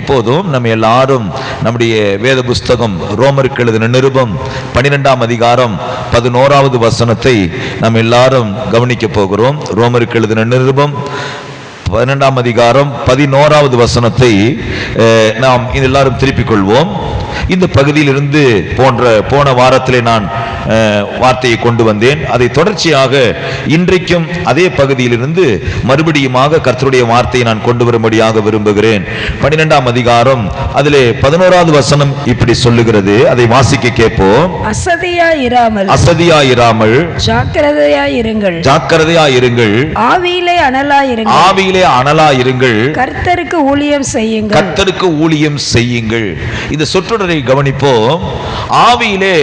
இப்போதும் நம்ம எல்லாரும் நம்முடைய வேத புஸ்தகம் ரோமருக்கு எழுதின நிருபம் 12ஆம் அதிகாரம் 11வது வசனத்தை நாம் எல்லாரும் கவனிக்க போகிறோம். ரோமருக்கு எழுதின நிருபம் 12ஆம் அதிகாரம் 11வது வசனத்தை நாம் எல்லாரும் திருப்பிக் கொள்வோம். இந்த பகுதியிலிருந்து போன வாரத்திலே நான் வார்த்தையை கொண்டு வந்தேன். அதை தொடர்ச்சியாக இன்றைக்கும் அதே பகுதியிலிருந்து மறுபடியுமாக கர்த்தருடைய வார்த்தையை நான் கொண்டு வரும்படியாக விரும்புகிறேன். 12ஆம் அதிகாரம் அதிலே 11வது வசனம் இப்படி சொல்லுகிறது. அதை வாசிக்க கேட்போம். அசதியாயிராமல் ஜாக்கிரதையாயிருங்கள், ஆவியிலே அனலாயிருங்கள், கர்த்தருக்கு ஊழியம் செய்யுங்கள். இந்த சொற்றொடரை கவனிப்போம். ஆவியிலே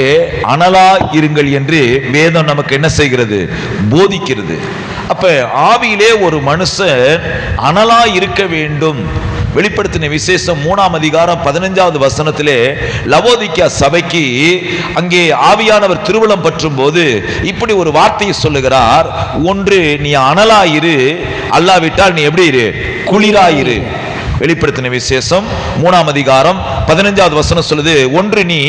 அனலா இருங்கள் என்று வேதம் நமக்கு என்ன செய்கிறது? போதிக்கிறது. அப்ப ஆவியிலே ஒரு மனுஷன் அனலா இருக்க வேண்டும். வெளிப்படுத்தின விசேஷம் 3ஆம் அதிகாரம் 15வது வசனத்திலே லவோதிக்கா சபைக்கு அங்கே ஆவியானவர் திருவுளம் பற்றும் போது இப்படி ஒரு வார்த்தையை சொல்லுகிறார். ஒன்று, நீ அனலாயிரு, அல்லாவிட்டால் நீ எப்படி இரு? குளிராயிரு. வெளிப்படுத்தின விசேஷம் 3ஆம் அதிகாரம் 15வது வசனம் சொல்லுது, ஒன்று நீ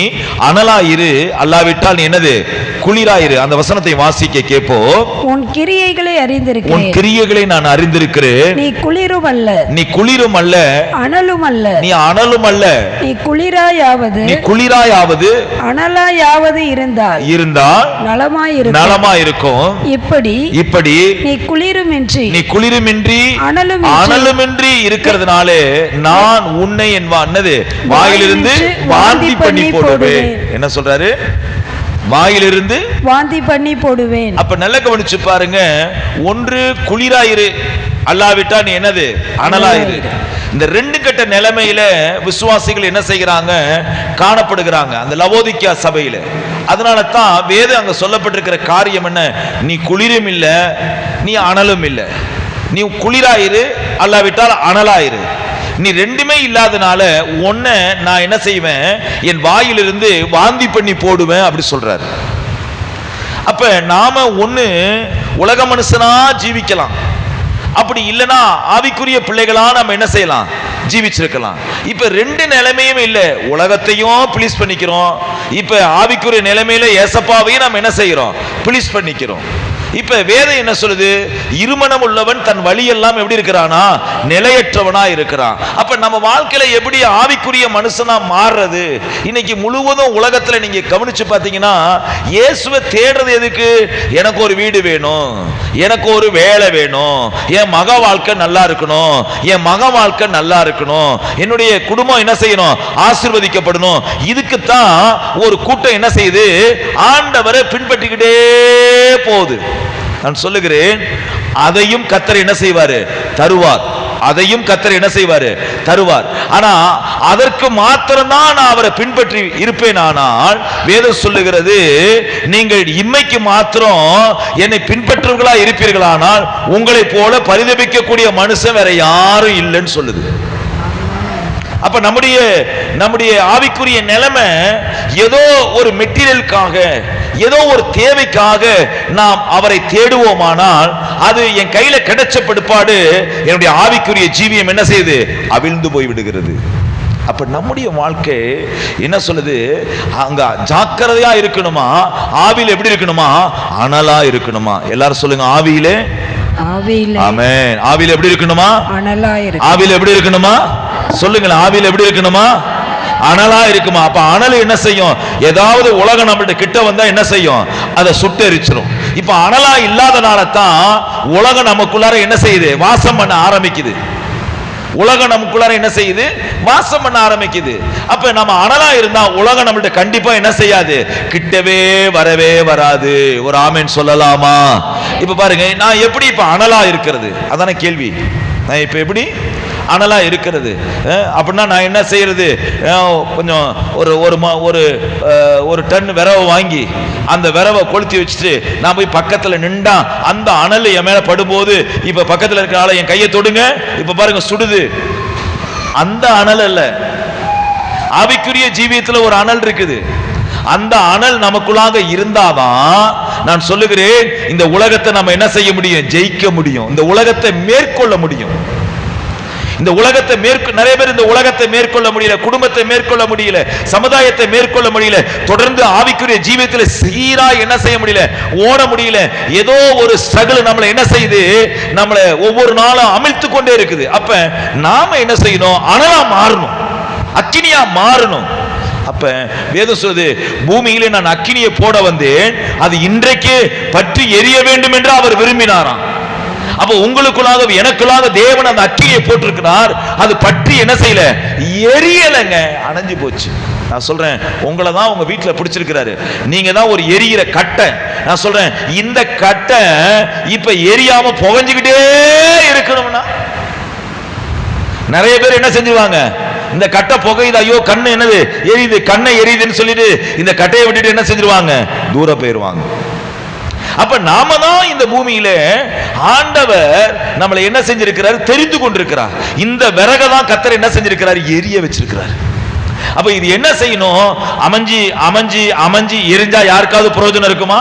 அனலாயிரு, அல்லாவிட்டால் நீ என்னது? குளிராயிரு. அந்த வசனத்தை வாசிக்க கேட்போ. உன் கிரியைகளை நான் அறிந்திருக்கிறேன். நீ குளிரும் அல்ல, அனலும் அல்ல. நீ குளிராயாவது அனலாயாவது இருந்தால் நலமாயிருக்கும். இப்படி நீ குளிருமின்றி அனலுமின்றி இருக்கிறதுனாலே நான் உன்னை என் வாயிலிருந்து வாந்தி பண்ணி போடுவேன். என்ன சொல்றாரு? வாயிலிருந்து வாந்தி பண்ணி போடுவேன். அப்ப நல்ல கவனிச்சு பாருங்க. ஒன்று, குளிராயிரு, அல்லாவிட்டா நீ என்னது? அனலாயிரு. இந்த ரெண்டு கட்ட நிலைமையில விசுவாசிகள் என்ன செய்கிறாங்க? காணப்படுகிறாங்க அந்த லவோதிக்கா சபையில. அதனால தான் வேதம் அங்க சொல்லப்பட்டிருக்கிற காரியம் என்ன? நீ குளிரும் இல்ல, நீ அனலும் இல்ல. நீ குளிராயிரு, அல்லாவிட்டால் அனலாயிரு. நீ ரெண்டுமே இல்லாதனால ஒன்ன நான் என்ன செய்வேன்? என் வாயிலிருந்து வாந்தி பண்ணி போடுவேன் அப்படி சொல்றாரு. அப்ப நாம ஒண்ணு உலக மனுஷனா ஜீவிக்கலாம், அப்படி இல்லைன்னா ஆவிக்குரிய பிள்ளைகளா நம்ம என்ன செய்யலாம்? ஜீவிச்சிருக்கலாம். இப்ப ரெண்டு நிலைமையும் இல்ல. உலகத்தையும் பிளீஸ் பண்ணிக்கிறோம், இப்ப ஆவிக்குரிய நிலைமையில ஏசப்பாவையும் நம்ம என்ன செய்யறோம்? பிளீஸ் பண்ணிக்கிறோம். இப்ப வேதம் என்ன சொல்லுது? இருமனம் உள்ளவன் தன் வழியெல்லாம் எப்படி இருக்கிறானா? நிலையற்றவனா இருக்கிறான். அப்ப நம்ம வாழ்க்கையில எப்படி ஆவிக்குரிய மனுஷனா மாறுறது? இன்னைக்கு முழுவதும் உலகத்துல நீங்க கவனிச்சு பாத்தீங்கன்னா இயேசுவை தேடுறது எதுக்கு? எனக்கு ஒரு வீடு வேணும், எனக்கு ஒரு வேலை வேணும், என் மக வாழ்க்கை நல்லா இருக்கணும், என் மக வாழ்க்கை நல்லா இருக்கணும், என்னுடைய குடும்பம் என்ன செய்யணும்? ஆசீர்வதிக்கப்படணும். இதுக்குத்தான் ஒரு கூட்டம் என்ன செய்யுது? ஆண்டவரை பின்பற்றிக்கிட்டே போகுது. நான் சொல்லுகிறேன், அதையும் கர்த்தர் என்ன செய்வாரு? தருவார். அதையும் கர்த்தர் என்ன செய்வாரு? தருவார். ஆனா அதற்கு மாத்திரம்தான் நான் அவரை பின்பற்றி இருப்பேன். ஆனால் வேதம் சொல்லுகிறது, நீங்கள் இம்மைக்கு மாத்திரம் என்னை பின்பற்றுவர்களா இருப்பீர்களானால் உங்களை போல பரிதபிக்கக்கூடிய மனுஷன் வேற யாரும் இல்லைன்னு சொல்லுது. அப்ப நம்முடைய ஆவிக்குரிய நிலைமை ஏதோ ஒரு மெட்டீரியலுக்காக, ஏதோ ஒரு தேவைக்காக நாம் அவரை தேடுவோமானால் அது என் கையில கிடைச்ச பிற்பாடு என்னுடைய ஆவிக்குரிய ஜீவியம் என்ன செய்யுது? அவிழ்ந்து போய் விடுகிறது. அப்ப நம்முடைய வாழ்க்கை என்ன சொல்லுது? அங்க ஜாக்கிரதையா இருக்கணுமா? ஆவியில எப்படி இருக்கணுமா? அனலா இருக்கணுமா? எல்லாரும் சொல்லுங்க, ஆவியிலே. ஆமென். ஆவியில எப்படி இருக்கணுமா? அனலா இருக்கணும். ஆவியில எப்படி இருக்கணுமா? சொல்லுங்க, ஆவியில எப்படி இருக்கணுமா? அனலா இருக்குமா? அப்ப அனல் என்ன செய்யும்? ஏதாவது உலகம் நம்மள்ட்ட கிட்ட வந்தா என்ன செய்யும்? அதை சுட்டெரிச்சிடும். இப்ப அனலா இல்லாதனால தான் உலகம் நமக்குள்ளார என்ன செய்யுது? வாசம் பண்ண ஆரம்பிக்குது. உலகம் நமக்குள்ளார என்ன செய்யுது? வாசம் பண்ண ஆரம்பிக்குது. அப்ப நம்ம அனலா இருந்தா உலகம் நம்மள்ட்ட கண்டிப்பா என்ன செய்யாது? கிட்டவே வரவே வராது. ஒரு ஆமென் சொல்லலாமா? இப்ப பாருங்க, நான் எப்படி இப்ப அனலா இருக்கிறது? அதான கேள்வி. நான் இப்ப எப்படி அனலா இருக்கிறது? அப்படின்னா நான் என்ன செய்யறது? கொஞ்சம் ஒரு டன் விரவை வாங்கி அந்த விரவை கொளுத்தி வச்சுட்டு நான் போய் பக்கத்துல நின்றா அந்த அனல் என் மேல படும்போது, இப்ப பக்கத்துல இருக்கிற ஆளை என் கையை தொடுங்க, இப்ப பாருங்க சுடுது. அந்த அனல் அல்ல. ஆவிக்குரிய ஜீவியத்துல ஒரு அனல் இருக்குது. அந்த அனல் நமக்குள்ளாக இருந்தாதான் நான் சொல்லுகிறேன், இந்த உலகத்தை நம்ம என்ன செய்ய முடியும்? ஜெயிக்க முடியும். இந்த உலகத்தை மேற்கொள்ள முடியும். இந்த உலகத்தை நிறைய பேர் இந்த உலகத்தை மேற்கொள்ள முடியல, குடும்பத்தை மேற்கொள்ள முடியல, சமுதாயத்தை மேற்கொள்ள முடியல, தொடர்ந்து ஆவிக்குரிய ஜீவியத்தில் சீரா என்ன செய்ய முடியல, ஓட முடியல. ஏதோ ஒரு ஸ்ட்ரகிள் நம்மளை என்ன செய்யுது, நம்மளை ஒவ்வொரு நாளும் அமிழ்த்து கொண்டே இருக்குது. அப்ப நாம என்ன செய்யணும், அனலா மாறணும், அக்கினியா மாறணும். அப்ப வேதம் சொல்லுது, பூமியிலே நான் அக்கினியை போட வந்தேன், அது இன்றைக்கே பற்றி எரிய வேண்டும் என்று அவர் விரும்பினாராம். அப்ப உங்களுக்குள்ளாக எனக்குள்ளாக தேவன் அந்த அக்கினியை போட்டிருக்கிறார், அது பற்றி என்ன செய்யல, எரியலங்க, அணைஞ்சு போச்சு. நான் சொல்றேன், உங்களை தான் உங்க வீட்டுல பிடிச்சிருக்கிறாரு, நீங்க தான் ஒரு எரியிற கட்டை. நான் சொல்றேன், இந்த கட்டை இப்ப எரியாம புகஞ்சுக்கிட்டே இருக்கணும்னா நிறைய பேர் என்ன செஞ்சுவாங்க, இந்த கட்டை புகையுது, ஐயோ கண்ணு என்னது எரியுது, கண்ணை எரியுதுன்னு சொல்லிட்டு இந்த கட்டையை விட்டுட்டு என்ன செஞ்சிருவாங்க, தூரம் போயிருவாங்க. அப்ப நாம தான் இந்த பூமியில ஆண்டவர் நம்மளை என்ன செஞ்சிருக்கிறார், தெரிந்து கொண்டிருக்கிறார். இந்த விறகை தான் கர்த்தர் என்ன செஞ்சிருக்கிறார், எரிய வச்சிருக்கிறார். அப்ப இது என்ன செய்யணும், அமைஞ்சி அமைஞ்சி அமைஞ்சி எரிஞ்சா யாருக்காவது பிரயோஜனம் இருக்குமா?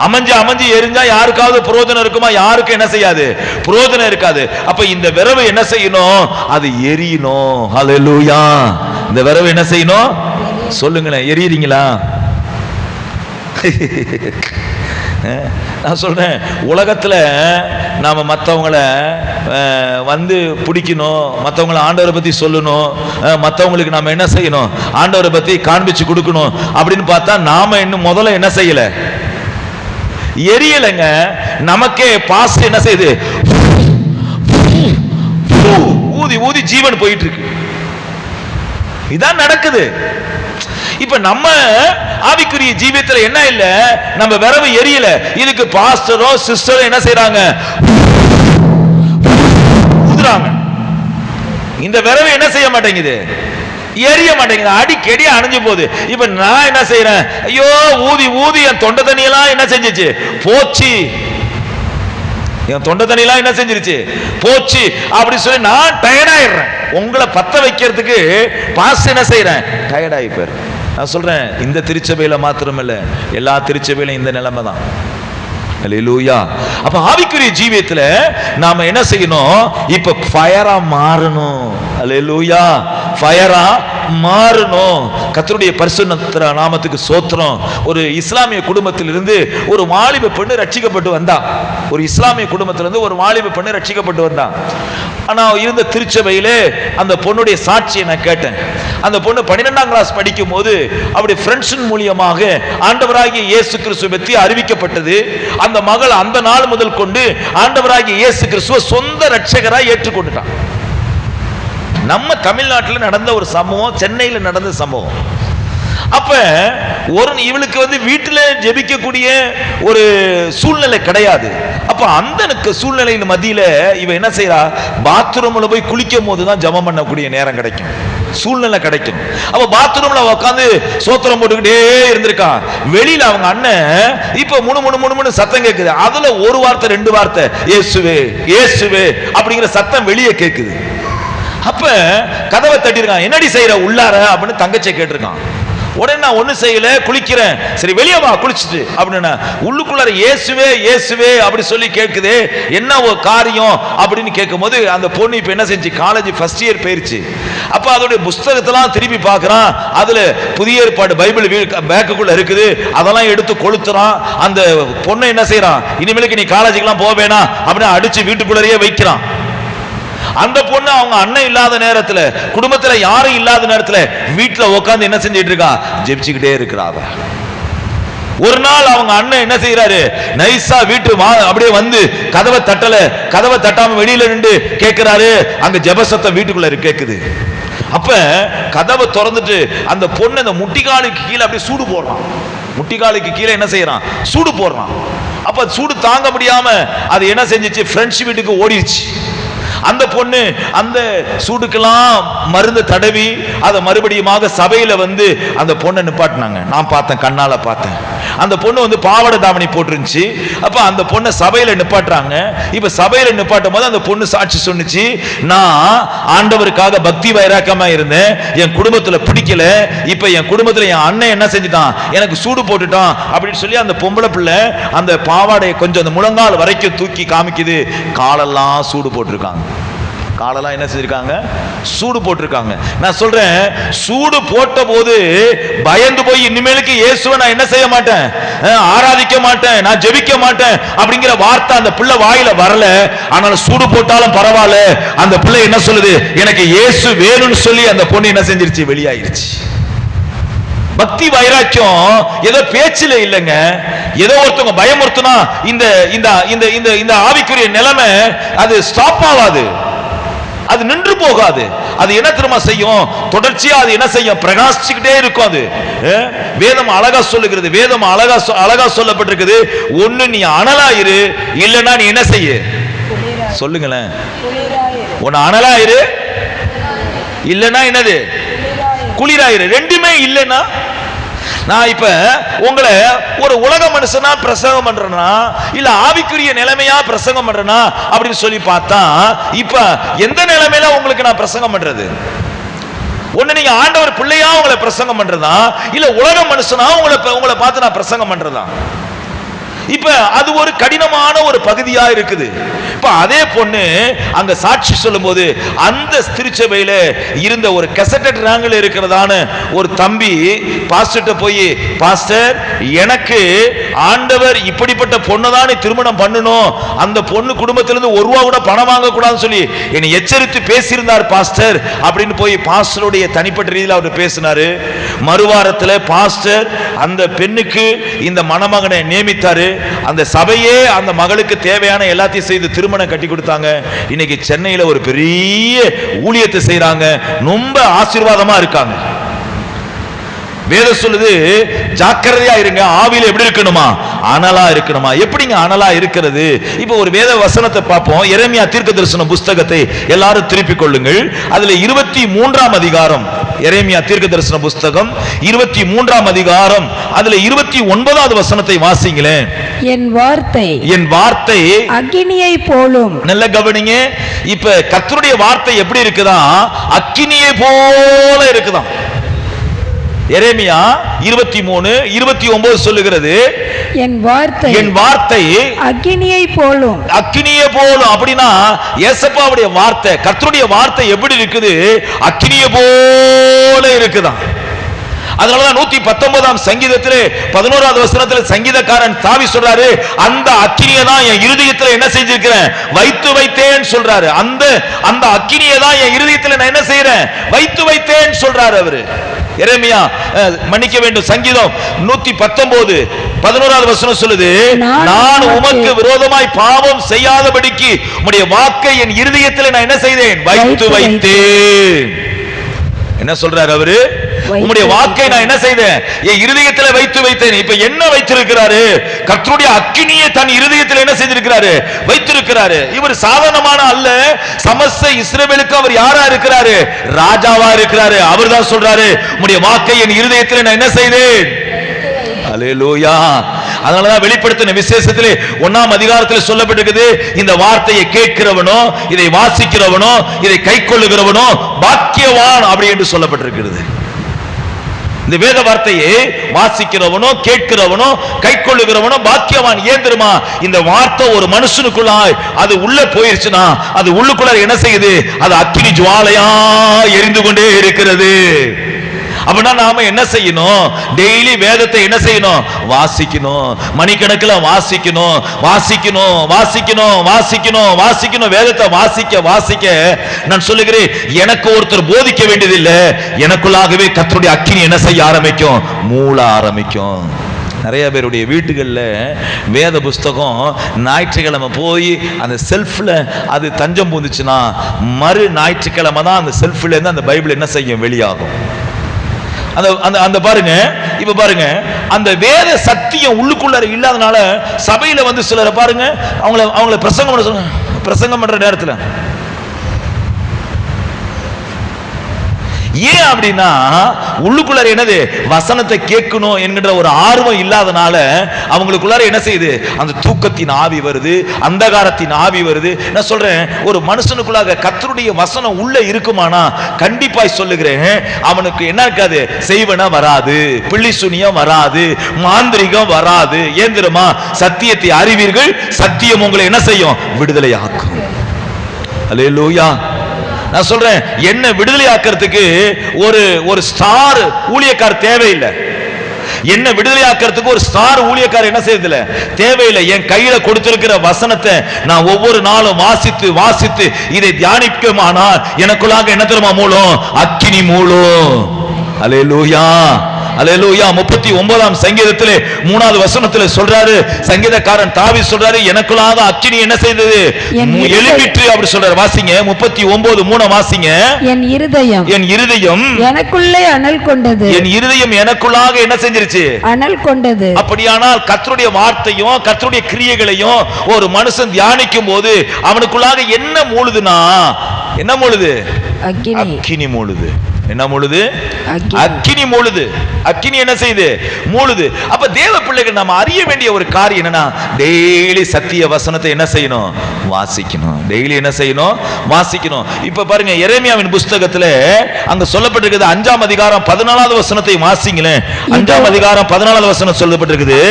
அமைஞ்சு அமைஞ்சு எரிஞ்சா யாருக்காவது பிரயோஜனம் இருக்குமா? யாருக்கு என்ன செய்யாது, பிரயோஜனம் இருக்காது. அப்ப இந்த விரவு என்ன செய்யணும், அது எரியணும். ஹல்லேலூயா. இந்த விரவு என்ன செய்யணும் சொல்லுங்களேன், எரியுறீங்களா? நான் சொல்றேன், உலகத்துல நாம மற்றவங்களை வந்து பிடிக்கணும், மற்றவங்களை ஆண்டவரை பத்தி சொல்லணும், மற்றவங்களுக்கு நாம என்ன செய்யணும், ஆண்டவரை பத்தி காண்பிச்சு கொடுக்கணும் அப்படின்னு பார்த்தா நாம இன்னும் முதல்ல என்ன செய்யல, எரியலைங்க. நமக்கே பாஸ்ட் என்ன செய்யுது, ஊதி ஊதி ஜீவன் போயிட்டு இருக்கு. இதான் நடக்குது. இப்ப நம்ம ஆவிக்குரிய ஜீவியத்துல என்ன இல்ல, நம்ம விரவு எரியல. இதுக்கு பாஸ்டரோ சிஸ்டரோ என்ன செய்யறாங்க, ஊதுறாங்க. இந்த விரவு என்ன செய்ய மாட்டேங்குது, எரிய மாட்டேங்குது, அடிக்கடி அணைஞ்சு போகுது. இப்ப நான் என்ன செய்யறேன், ஐயோ ஊதி ஊதி என் தொண்டை தண்ணியெல்லாம் என்ன செஞ்சிச்சு, போச்சு, என் தொண்டை தண்ணியெல்லாம் என்ன செஞ்சிருச்சு, போச்சு அப்படி சொல்லி நான் டயர்டாயிடுறேன். உங்களை பத்த வைக்கிறதுக்கு பாஸ் என்ன செய்யறேன், டயர்டாகி போயிடுறேன். நான் சொல்றேன், இந்த திருச்சபையில மாத்திரமில்ல, எல்லா திருச்சபையிலும் இந்த நிலைமை தான். அல்லேலூயா. அப்ப ஆவிக்குரிய ஜீவியத்துல நாம என்ன செய்யணும், இப்ப ஃபயரா மாறணும். அல்லேலூயா. ஃபயரா மாறணும். கர்த்தருடைய பரிசுத்த நாமத்துக்கு ஸ்தோத்திரம். ஒரு இஸ்லாமிய குடும்பத்திலிருந்து ஒரு வாலிப பெண்ணு ரட்சிக்கப்பட்டு வந்தா. ஒரு இஸ்லாமிய குடும்பத்திலிருந்து ஒரு வாலிப பெண்ணு ரட்சிக்கப்பட்டு வந்தா. ஆனா இருந்த திருச்சபையிலே அந்த பொண்ணுடைய சாட்சியை நான் கேட்டேன். அந்த பொண்ணு 12ஆம் கிளாஸ் படிக்கும் போது அவருடைய ஃப்ரெண்ட்ஸின் மூலியமாக ஆண்டவராகிய இயேசு கிறிஸ்துவை பற்றி அறிவிக்கப்பட்டது. அந்த மகள் அந்த நாள் முதல் கொண்டு ஆண்டவராகிய இயேசு கிறிஸ்துவை சொந்த ரட்சகராய் ஏற்றுக்கொண்டுட்டான். நம்ம தமிழ்நாட்டில் நடந்த ஒரு சம்பவம், சென்னையில் நடந்த சம்பவம். அப்ப இவளுக்கு வந்து வீட்டில் ஜெபிக்கக்கூடிய ஒரு சூழ்நிலை கிடையாது. அப்ப அந்த சூழ்நிலையின் மத்தியில இவ என்ன செய்யறா, பாத்ரூம்ல போய் குளிக்கும் போதுதான் ஜெபம் பண்ணக்கூடிய நேரம் கிடைக்கும், சூழ்நிலை கிடைக்கும். அப்ப பாத்ரூம்ல உட்காந்து சோத்திரம் போட்டுக்கிட்டே இருந்திருக்கான். வெளியில அவங்க அண்ணன் இப்ப முணு சத்தம் கேட்குது. அதுல ஒரு வார்த்தை ரெண்டு வார்த்தை, இயேசுவே இயேசுவே அப்படிங்கிற சத்தம் வெளியே கேட்குது. அப்ப கதவை தட்டிருக்கான், என்னடி செய்யற உள்ளார அப்படின்னு தங்கச்சியை கேட்டிருக்கான். உடனே நான் ஒண்ணு செய்யல, குளிக்கிறேன். சரி வெளியே வா குளிச்சுட்டு அப்படின்னா, உள்ளுக்குள்ளார இயேசுவே இயேசுவே அப்படி சொல்லி கேட்குது. என்ன ஒரு காரியம் அப்படின்னு கேட்கும் போது அந்த பொண்ணு இப்ப என்ன செஞ்சு, காலேஜ் ஃபர்ஸ்ட் இயர் போயிருச்சு. அப்ப அதோடைய புஸ்தகத்தெல்லாம் திருப்பி பார்க்கறான். அதுல புதிய ஏற்பாடு பைபிள் பேக்குக்குள்ள இருக்குது, அதெல்லாம் எடுத்து கொளுத்துறான். அந்த பொண்ணை என்ன செய்யறான், இனிமேலுக்கு நீ காலேஜுக்கெல்லாம் போக வேணாம் அப்படின்னு அடிச்சு வீட்டுக்குள்ளேயே வைக்கிறான். அந்த பொண்ணு அவங்க அண்ணன் இல்லாத நேரத்துல, குடும்பத்துல யாரும் இல்லாத நேரத்துல வீட்டுல உட்கார்ந்து என்ன செஞ்சிட்டு இருக்கா, ஜெபிச்சுக்கிட்டே இருக்கிறாங்க. ஒரு நாள் அவங்க அண்ணன் என்ன செய்யறாரு, நைசா வீட்டு அப்படியே வந்து கதவை தட்டல, கதவை தட்டாம வெளியில நின்று கேட்கிறாரு. அங்க ஜெபசத்தம் வீட்டுக்குள்ள கேக்குது. அப்ப கதவை திறந்துட்டு அந்த பொண்ணு அந்த முட்டிகாலுக்கு கீழே அப்படியே சூடு போடுறான். முட்டிகாலுக்கு கீழே என்ன செய்யறான், சூடு போடுறான். அப்ப சூடு தாங்க முடியாம அது என்ன செஞ்சிச்சு, ஃப்ரெண்ட்ஸ் வீட்டுக்கு ஓடிடுச்சு. அந்த பொண்ணு அந்த சூடுக்கெல்லாம் மருந்து தடவி அதை மறுபடியுமாக சபையில வந்து அந்த பொண்ணை நிப்பாட்டினாங்க. நான் பார்த்தேன், கண்ணால பார்த்தேன். அந்த பொண்ணு வந்து பாவாடை தாவணி போட்டுருந்துச்சு. அப்ப அந்த பொண்ணை சபையில நிப்பாட்டுறாங்க. இப்ப சபையில நிப்பாட்டும் போது அந்த பொண்ணு சாட்சி சொன்னிச்சு, நான் ஆண்டவருக்காக பக்தி வைராக்கியமா இருந்தேன், என் குடும்பத்துல பிடிக்கல, இப்ப என் குடும்பத்துல என் அண்ணன் என்ன செஞ்சுட்டான், எனக்கு சூடு போட்டுட்டான் அப்படின்னு சொல்லி அந்த பொம்பளை பிள்ளை அந்த பாவாடையை கொஞ்சம் அந்த முழங்கால் வரைக்கும் தூக்கி காமிக்குது. காலெல்லாம் சூடு போட்டிருக்காங்க. காலெல்லாம் என்ன செஞ்சிருக்காங்க? சூடு போட்டிருக்காங்க. நான் சொல்றேன், சூடு போட்ட போது பயந்து போய் இனிமேலுக்கு இயேசுவை நான் என்ன செய்ய மாட்டேன், ஆராதிக்க மாட்டேன், நான் ஜெபிக்க மாட்டேன் அப்படிங்கிற வார்த்தை அந்த பிள்ளை வாயில வரல. ஆனால் சூடு போட்டாலும் பரவாயில்ல, அந்த பிள்ளை என்ன சொல்லுது, எனக்கு இயேசு வேணும்னு சொல்லி அந்த பொண்ணு என்ன செஞ்சிருச்சு, வெளியாயிருச்சு. பக்தி வைராக்கியம் ஏதோ பேச்சில இல்லைங்க. ஏதோ ஒருத்தவங்க பயமுறுத்தினா இந்த இந்த இந்த இந்த இந்த ஆவிக்குரிய நிலைமை அது ஸ்டாப் ஆகாது, அது நின்று போகாது. அது என்ன தெரியுமா செய்யும், தொடர்ச்சியா அது என்ன செய்யும், பிரகாசிச்சுக்கிட்டே இருக்கும். அது வேதம் அழகா சொல்லுகிறது, வேதம் அழகா சொல்லப்பட்டிருக்குது. ஒண்ணு நீ அனலாயிரு, இல்லைன்னா நீ என்ன செய்ய, சொல்லுங்களேன், ஒன்னு அனலாயிரு, இல்லைன்னா என்னது, குளிராயிரு. ரெண்டுமே இல்லைன்னா, நான் இப்ப உங்களை ஒரு உலக மனுஷனா பிரசங்கம் பண்றேன்னா இல்ல ஆவிக்குரிய நிலைமையா பிரசங்கம் பண்றேனா அப்படின்னு சொல்லி பார்த்தா, இப்ப எந்த நிலைமையில உங்களுக்கு நான் பிரசங்கம் பண்றது? ஒண்ணு நீங்க ஆண்டவர் பிள்ளையா உங்களை பிரசங்கம் பண்றதா, இல்ல உலக மனுஷனா உங்களை பார்த்து நான் பிரசங்கம் பண்றதா? இப்ப அது ஒரு கடினமான ஒரு பகுதியா இருக்குது. இப்ப அதே பொண்ணு அங்க சாட்சி சொல்லும் போது அந்த திருச்சபையில இருந்த ஒரு கசட்டட் ரேங்கில் இருக்கிறதான ஒரு தம்பி பாஸ்டர்ட்ட போய், பாஸ்டர் எனக்கு ஆண்டவர் இப்படிப்பட்ட பொண்ணு தான் திருமணம் பண்ணணும், அந்த பொண்ணு குடும்பத்திலிருந்து ஒரு ரூபா கூட பணம் வாங்க கூடாதுன்னு சொல்லி என்னை எச்சரித்து பேசியிருந்தார் பாஸ்டர் அப்படின்னு போய் பாஸ்டருடைய தனிப்பட்ட ரீதியில் அவர் பேசினாரு. மறுவாரத்தில் பாஸ்டர் அந்த பெண்ணுக்கு இந்த மணமகனை நியமித்தாரு. அந்த சபையே அந்த மகளுக்கு தேவையான எல்லாத்தையும் செய்து திருமணம் கட்டி கொடுத்தாங்க. இன்னைக்கு சென்னையில ஒரு பெரிய ஊழியத்தை செய்றாங்க, ரொம்ப ஆசீர்வாதமா இருக்காங்க. வேதம் சொல்லுது, ஜாக்கிரதையா இருங்க, ஆவியில எப்படி இருக்கணுமா, அனலா இருக்கணுமா. எப்படிங்க அனலா இருக்கிறது? இப்ப ஒரு வேத வசனத்தை பார்ப்போம். எரேமியா தீர்க்கதரிசன புஸ்தகத்தை எல்லாரும் திருப்பிக் கொள்ளுங்கள். அதுல 23ஆம் அதிகாரம், எரேமியா தீர்க்கதரிசன புஸ்தகம் 23ஆம் அதிகாரம், அதுல 29வது வசனத்தை வாசிங்களேன். என் வார்த்தை அக்கினியை போலும். நல்ல கவனிங்க. இப்ப கர்த்தருடைய வார்த்தை எப்படி இருக்குதா, அக்கினியை போல இருக்குதாம். எரேமியா 23:29 சொல்லுகிறது, என் வார்த்தை அக்கினியை போலும். அக்கினியை போலும் அப்படின்னா ஏசப்பாவுடைய வார்த்தை, கர்த்தருடைய வார்த்தை எப்படி இருக்குது, அக்கினியை போல இருக்குதான். அதனாலதான் 119ஆம் சங்கீதத்திலே 11வது வசனத்தில் சங்கீதக்காரன் தாவி சொல்றாரு, அந்த அக்கினியை தான் என் இருதயத்தில் என்ன செஞ்சிருக்கிறேன், வைத்து வைத்தேன் சொல்றாரு. அந்த அக்கினியை தான் என் இருதயத்தில் நான் என்ன செய்யறேன், வைத்து வைத்தேன் சொல்றாரு அவரு. எரேமியா மன்னிக்க வேண்டும், சங்கீதம் 119 11வது வசனம் சொல்லுது, நான் உமக்கு விரோதமாய் பாவம் செய்யாதபடிக்கு உம்முடைய வாக்கை என் இருதயத்தில் நான் என்ன செய்தேன், வைத்து வைத்தேன். என்ன சொல்றாரு அவரு, உம்முடைய வாக்கை நான் என்ன செய்தேன், என் இருதயத்தில் வைத்து வைத்தேன். இப்ப என்ன வைத்திருக்கிறாரு, கர்த்தருடைய அக்கினியை தன் இருதயத்தில் என்ன செஞ்சிருக்கிறாரு, வைத்திருக்கிறாரு. இவர் சாதாரணமான அல்ல, சமஸ்த இஸ்ரவேலுக்கு அவர் யாரா இருக்கிறாரு, ராஜாவா இருக்கிறாரு. அவர் தான் சொல்றாரு, உம்முடைய வாக்கை என் இருதயத்தில் நான் என்ன செய்தேன். அல்லேலூயா. அதனாலதான் வெளிப்படுத்தின விசேஷத்திலே 1ஆம் அதிகாரத்தில் சொல்லப்பட்டிருக்குது, இந்த வார்த்தையை கேட்கிறவனோ, இதை வாசிக்கிறவனோ, இதை கைக்கொள்ளுகிறவனோ பாக்கியவான் அப்படி என்று சொல்லப்பட்டிருக்கிறது. இந்த வேத வார்த்தையை வாசிக்கிறவனோ, கேட்கிறவனோ, கைக்கொள்ளுகிறவனோ பாக்கியவான். ஏன் தெரியுமா, இந்த வார்த்தை ஒரு மனுஷனுக்குள்ளாய் அது உள்ள போயிருச்சுன்னா அது உள்ளுக்குள்ள என்ன செய்யுது, அது அக்கினி ஜுவாலையா எரிந்து கொண்டே இருக்கிறது. அப்படின்னா நாம என்ன செய்யணும், டெய்லி வேதத்தை என்ன செய்யணும், வாசிக்கணும், மணிக்கணக்கில் வாசிக்கணும், வாசிக்கணும், வாசிக்கணும், வாசிக்கணும், வாசிக்கணும். வேதத்தை வாசிக்க வாசிக்க நான் சொல்லுகிறேன், எனக்கு ஒருத்தர் போதிக்க வேண்டியதில்லை, எனக்குள்ளாகவே கர்த்தருடைய அக்கினி என்ன செய்ய ஆரம்பிக்கும், மூள ஆரம்பிக்கும். நிறைய பேருடைய வீட்டுகளில் வேத புஸ்தகம் ஞாயிற்றுக்கிழமை போய் அந்த செல்ஃபில் அது தஞ்சம் பூந்துச்சுன்னா மறு ஞாயிற்றுக்கிழமை தான் அந்த செல்ஃபில் இருந்து அந்த பைபிள் என்ன செய்யும், வெளியாகும். அந்த பாருங்க, இப்ப பாருங்க, அந்த வேத சத்தியம் உள்ளுக்குள்ள இல்லாதனால சபையில வந்து சிலரை பாருங்க, அவங்கள பிரசங்கம் பண்ற நேரத்தில் ஏன் அப்படின்னா உள்ளுக்குள்ள என்னது, வசனத்தை கேட்கணும் என்கிற ஒரு ஆர்வம் இல்லாதனால அவங்களுக்குள்ளார என்ன செய்யுது, அந்த தூக்கத்தின் ஆவி வருது, அந்தகாரத்தின் ஆவி வருது. நான் சொல்றேன், ஒரு மனுஷனுக்குள்ளாக கர்த்தருடைய வசனம் உள்ள இருக்குமானா கண்டிப்பாய் சொல்லுகிறேன், அவனுக்கு என்ன இருக்காது, செய்வன வராது, பிள்ளி சுனியம் வராது, மாந்திரிகம் வராது. ஏன் தெரியுமா, சத்தியத்தை அறிவீர்கள், சத்தியம் உங்களை என்ன செய்யும், விடுதலை ஆக்கும். அல்லேலூயா. நான் சொல்றேன், என்ன விடுதலை ஆக்கிறதுக்கு ஒரு ஸ்டார் ஊழியக்கார் தேவையில்லை. என்ன விடுதலை ஆக்கிறதுக்கு ஒரு ஸ்டார் ஊழியக்காரர் என்ன செய்யறதில்ல, தேவையில்லை. என் கையில கொடுத்திருக்கிற வசனத்தை நான் ஒவ்வொரு நாளும் வாசித்து வாசித்து இதை தியானிக்குமானால் எனக்குள்ளாக என்ன தெரியுமா மூலம்? அக்கினி மூலம். அல்லேலூயா, அல்லேலூயா. 39ஆம் சங்கீதத்திலே 3வது வசனத்திலே சொல்றாரு, சங்கீதக்காரன் தாவீது சொல்றாரு, எனக்குள்ளாக அக்கினி என்ன செய்தது? எழும்பிற்று அப்படி சொல்றாரு. வாசிங்க 39:3 வாசிங்க. என் இருதயம் எனக்குள்ளே அனல் கொண்டது. என் இருதயம் எனக்குள்ளாக என்ன செஞ்சிருச்சு? அனல் கொண்டது. அப்படியானால் கர்த்தருடைய வார்த்தையும் கர்த்தருடைய கிரியைகளையும் ஒரு மனுஷன் தியானிக்கும் போது அவனுக்குள்ளாக என்ன மூழுதுனா, என்ன மூழுது? அக்கினி மூழுது. என்ன மூழுது? அக்கினி மூழுது. அக்கினி என்ன செய்யுது? மூழுது. அப்ப தேவ பிள்ளைகள் நாம அறிய வேண்டிய ஒரு காரியம் என்னன்னா, டெய்லி சத்திய வசனத்தை என்ன செய்யணும்? வாசிக்கணும். டெய்லி என்ன செய்யணும்? வாசிக்கணும். இப்ப பாருங்க, எரேமியாவின் புஸ்தகத்துல அங்க சொல்லப்பட்டிருக்குது, 5ஆம் அதிகாரம் 14வது வசனத்தை வாசிங்களேன். 5ஆம் அதிகாரம் 14வது வசனம் சொல்லப்பட்டிருக்குது,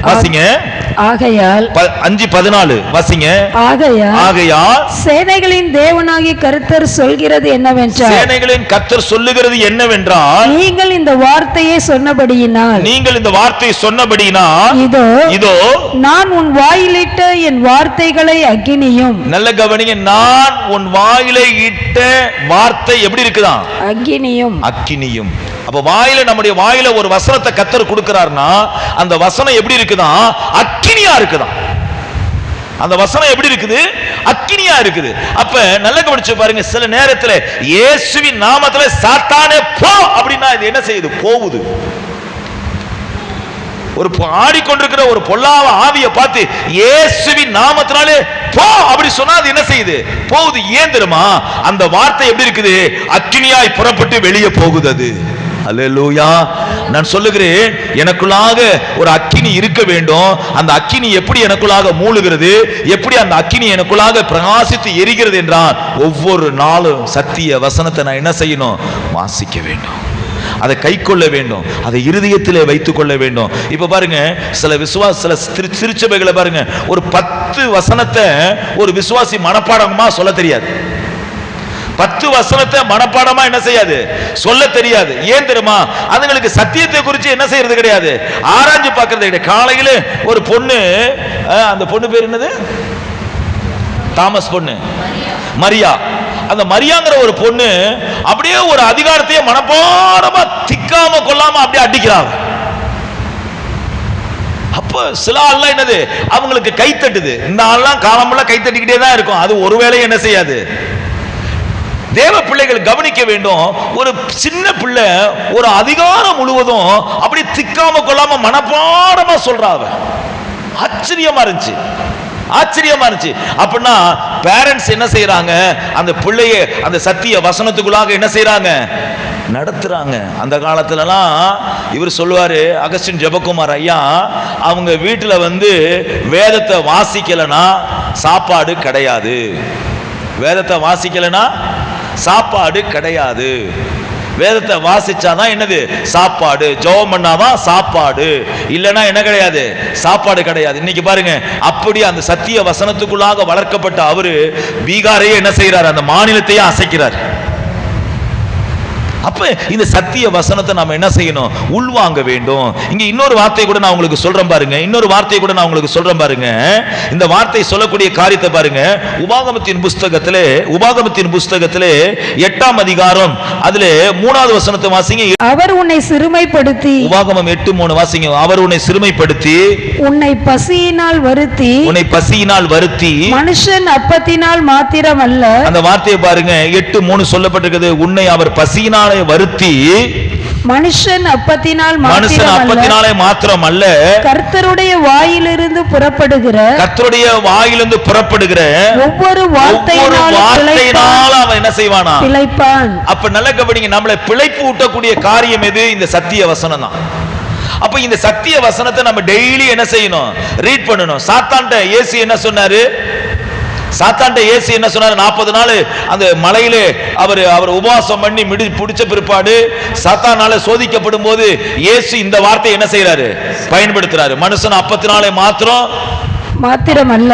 வாசிங்க. ஆகையால் 5:14 வாசிங்க. ஆகையால் சேனைகளின் தேவனாகிய கர்த்தர் சொல்கிறது என்னவென்றால், சேனைகளின் கர்த்தர் சொல்லுகிறது என்னவென்றால், நீங்கள் இந்த வார்த்தையை சொன்னபடியினால், இதோ நான் உன் வாயிலிட்ட என் வார்த்தைகளை அக்கினியும். நல்ல கவனிங்க, நான் உன் வாயிலை இட்ட வார்த்தை எப்படி இருக்குதான்? அக்கினியும். அக்கினியும். அப்ப வாயில, நம்முடைய வாயில ஒரு வசனத்தை கர்த்தர் கொடுக்கிறார்னா அந்த வசனம் எப்படி இருக்குதான்? அக்கினியா இருக்குதான். அந்த வசனம் எப்படி இருக்குது? அக்கினியா இருக்குது. அப்ப நல்ல கவனிச்சு பாருங்க, சில நேரத்தில் இயேசுவின் நாமத்துல சாத்தானே போ அப்படின்னா இது என்ன செய்யுது? போகுது. ஒரு ஆடிக்கொண்டிருக்கிற ஒரு பொல்லாத ஆவியை பார்த்து இயேசுவின் நாமத்தினாலே போ அப்படி சொன்னா அது என்ன செய்யுது? போகுது. ஏன் தெரியுமா? அந்த வார்த்தை எப்படி இருக்குது? அக்கினியாய் புறப்பட்டு வெளியே போகுது. அது அல்லேலூயா. நான் சொல்லுகிறேன், எனக்குள்ளாக ஒரு அக்கினி இருக்க வேண்டும். அந்த அக்கினி எப்படி எனக்குள்ளாக மூழ்கிறது, எப்படி அந்த அக்கினி எனக்குள்ளாக பிரகாசித்து எரிகிறது என்றால், ஒவ்வொரு நாளும் சத்திய வசனத்தை நான் என்ன செய்யணும்? வாசிக்க வேண்டும். அதை கை கொள்ள வேண்டும். அதை இருதயத்திலே வைத்துக் கொள்ள வேண்டும். இப்ப பாருங்க, சில திருச்சபைகளை பாருங்க, ஒரு 10 வசனத்தை ஒரு விசுவாசி மனப்பாடமா சொல்ல தெரியாது. 10 வசனத்தை மனப்பாடமா என்ன செய்யாது? சொல்ல தெரியாது. ஏன் தெரியுமா? அதுங்களுக்கு சத்தியத்தை குறித்து என்ன செய்யறது கிடையாது, ஆராய்ச்சி பார்க்கறது கிடையாது. காலையில ஒரு பொண்ணு, அந்த பொண்ணு பேர் என்னது? தாமஸ் பொண்ணு மரியா. அந்த மரியாங்கிற ஒரு பொண்ணு அப்படியே ஒரு அதிகாரத்தையே மனப்பாடமா திக்காம கொள்ளாம அப்படியே அடிக்கிறாங்க. அப்ப சில ஆள்லாம் என்னது, அவங்களுக்கு கை தட்டுது. இந்த ஆள்லாம் காலமெல்லாம் கை தட்டிக்கிட்டே தான் இருக்கும். அது ஒருவேளை என்ன செய்யாது. தேவ பிள்ளைகள் கவனிக்க வேண்டும். ஒரு சின்ன பிள்ளை ஒரு அதிகாரம் முழுவதும் அப்படி திக்காம கொள்ளாம மனப்பாடமா சொல்றாங்க. ஆச்சரியமா இருந்துச்சு, ஆச்சரியமா இருந்துச்சு. அப்படின்னா பேரண்ட்ஸ் என்ன செய்யறாங்க? அந்த பிள்ளைய அந்த சத்திய வசனத்துக்குள்ளாக என்ன செய்யறாங்க? நடத்துறாங்க. அந்த காலத்துலலாம் இவர் சொல்லுவாரு, அகஸ்டின் ஜெபக்குமார் ஐயா, அவங்க வீட்டுல வேதத்தை வாசிக்கலனா சாப்பாடு கிடையாது. வேதத்தை வாசிக்கலனா சாப்பாடு கிடையாது. வேதத்தை வாசிச்சாதான் என்னது? சாப்பாடு. ஜெபம் பண்ணாதான் சாப்பாடு. இல்லைன்னா என்ன கிடையாது? சாப்பாடு கிடையாது. இன்னைக்கு பாருங்க, அப்படி அந்த சத்திய வசனத்துக்குள்ளாக வளர்க்கப்பட்ட அவரு பீகாரையே என்ன செய்யறாரு? அந்த மாநிலத்தையே அசைக்கிறார். அப்ப இந்த சத்திய வசனத்தை நாம என்ன செய்யணும்? உள்வாங்க வேண்டும். இங்க இன்னொரு வார்த்தை கூட நான் உங்களுக்கு சொல்றேன் பாருங்க. இன்னொரு வார்த்தை கூட நான் உங்களுக்கு சொல்றேன் பாருங்க. இந்த வார்த்தை சொல்லக்கூடிய காரியத்தை பாருங்க. உபாகமத்தின் புஸ்தகத்திலே 8ஆம் அதிகாரம் அதிலே 3வது வசனத்தை வாசிங்க. அவர் உன்னை சிறுமைப்படுத்தி, உபாகமம் 8:3 வாசிங்க. அவர் உன்னை சிறுமைப்படுத்தி, உன்னை பசியினால் வருத்தி, மனுஷன் அப்பத்தினால் மாத்திரமல்ல. அந்த வார்த்தையை பாருங்க, 8:3 சொல்லப்பட்டிருக்கிறது. உன்னை அவர் பசியினால் வருத்தி, மனுஷன் அப்பத்தினாலே மாத்திரமல்ல, கர்த்தருடைய வாயிலிருந்து புறப்படுகிற ஒவ்வொரு வார்த்தையினால் அவன் என்ன செய்வானா? பிழைப்பான். அப்ப நல்ல கவனிங்க, நம்மளை பிழைப்பு ஊட்டக்கூடிய காரியம் எது? இந்த சத்திய வசனம் தான். அப்ப இந்த சத்திய வசனத்தை நம்ம டெய்லி என்ன செய்யணும்? ரீட் பண்ணணும். சாத்தான்ட்ட இயேசு என்ன சொன்னாரு? 40 நாள் அந்த மலையிலே அவர் உபவாசம் பண்ணி பிடிச்ச பிற்பாடு சாத்தானால சோதிக்கப்படும் போது இயேசு இந்த வார்த்தை என்ன செய்யறாரு? பயன்படுத்துறாரு. மனுஷன் அப்பத்தினாலே மாத்திரம் மாத்திரமல்ல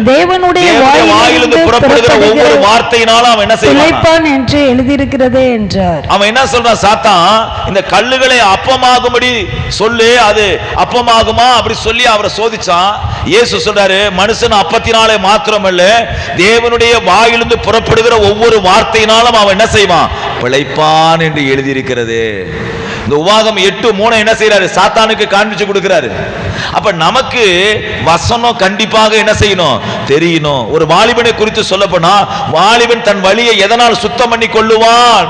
தேவனுடைய வாயிலிருந்து புறப்படுகிற ஒவ்வொரு வார்த்தையினாலும் அவன் என்ன செய்வான் என்று எழுதியிருக்கிறதே என்றார். அவன் என்ன சொல்றான்? சாத்தான் இந்த கல்லுகளை அப்பமாகும்படி சொல்லு, அது அப்பமாகுமா அப்படி சொல்லி அவரை சோதிச்சான். இயேசு சொல்றாரு, மனுஷன் அப்பத்தினாலே மாத்திரமல்ல தேவனுடைய வாயிலிருந்து புறப்படுகிற ஒவ்வொரு வார்த்தையினாலும் அவன் என்ன செய்வான்? பிழைப்பான் என்று எழுதியிருக்கிறது. இந்த உபாகம் 8:3 என்ன செய்யறாரு? சாத்தானுக்கு காண்பிச்சு கொடுக்கிறாரு. அப்ப நமக்கு வசனம் கண்டிப்பாக என்ன செய்யணும்? தெரியணும். ஒரு வாலிபனை குறித்து சொல்ல போனா, வாலிபன் தன் வழியை எதனால் சுத்தம் பண்ணி கொள்ளுவான்?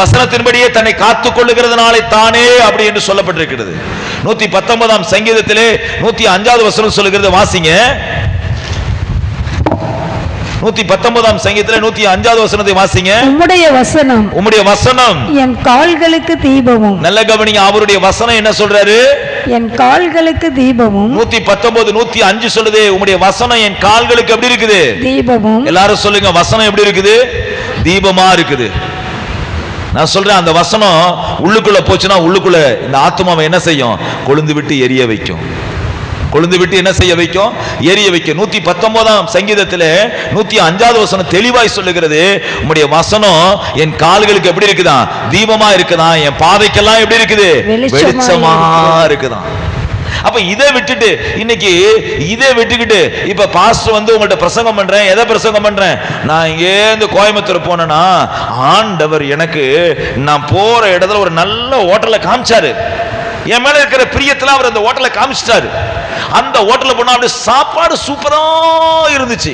வசனத்தின்படியே தன்னை காத்துக் கொள்ளுகிறதுனாலே தானே அப்படி என்று சொல்லப்பட்டிருக்கிறது. 119ஆம் சங்கீதத்திலே 105வது வசனம் சொல்லுகிறது, வாசிங்க. 119ஆம் சங்கீதத்திலே 105வது வசனத்தை வாசிங்க. உம்முடைய வசனம் என் கால்களுக்கு தீபமும். நல்ல கவனிங்க, அவருடைய வசனம் என்ன சொல்றாரு? என் கால்களுக்கு தீபமும். 119 105 சொல்லுது, உம்முடைய வசனம் என் கால்களுக்கு எப்படி இருக்குது? தீபமும். எல்லாரும் சொல்லுங்க, வசனம் எப்படி இருக்குது? தீபமா இருக்குது. நான் சொல்றேன், அந்த வசனம் உள்ளுக்குள்ள போச்சுன்னா உள்ளுக்குள்ள இந்த ஆத்துமாவை என்ன செய்யும்? கொழுந்து விட்டு எரிய வைக்கும். கொழுந்து விட்டு என்ன செய்ய வைக்கும்? எரிய வைக்கும். 119ஆம் சங்கீதத்திலே 105வது வசனம் தெளிவாய் சொல்லுகிறது, உம்முடைய வசனம் என் கால்களுக்கு எப்படி இருக்குதான்? தீபமா இருக்குதான். என் பாதைக்கெல்லாம் எப்படி இருக்குது? வெளிச்சமா இருக்குதான். அப்ப இதை விட்டுட்டு இன்னைக்கு இதை விட்டுக்கிட்டு இப்ப பாஸ்டர் வந்து உங்கள்ட்ட பிரசங்கம் பண்றேன். எதை பிரசங்கம் பண்றேன்? நான் இங்கே இருந்து கோயம்புத்தூர் போனேன்னா ஆண்டவர் எனக்கு நான் போற இடத்துல ஒரு நல்ல ஹோட்டலை காமிச்சாரு. என் மேல இருக்கிற பிரியத்துல அவர் அந்த ஹோட்டலை காமிச்சிட்டாரு. அந்த ஹோட்டல்ல போனா அப்படியே சாப்பாடு சூப்பரா இருந்துச்சு.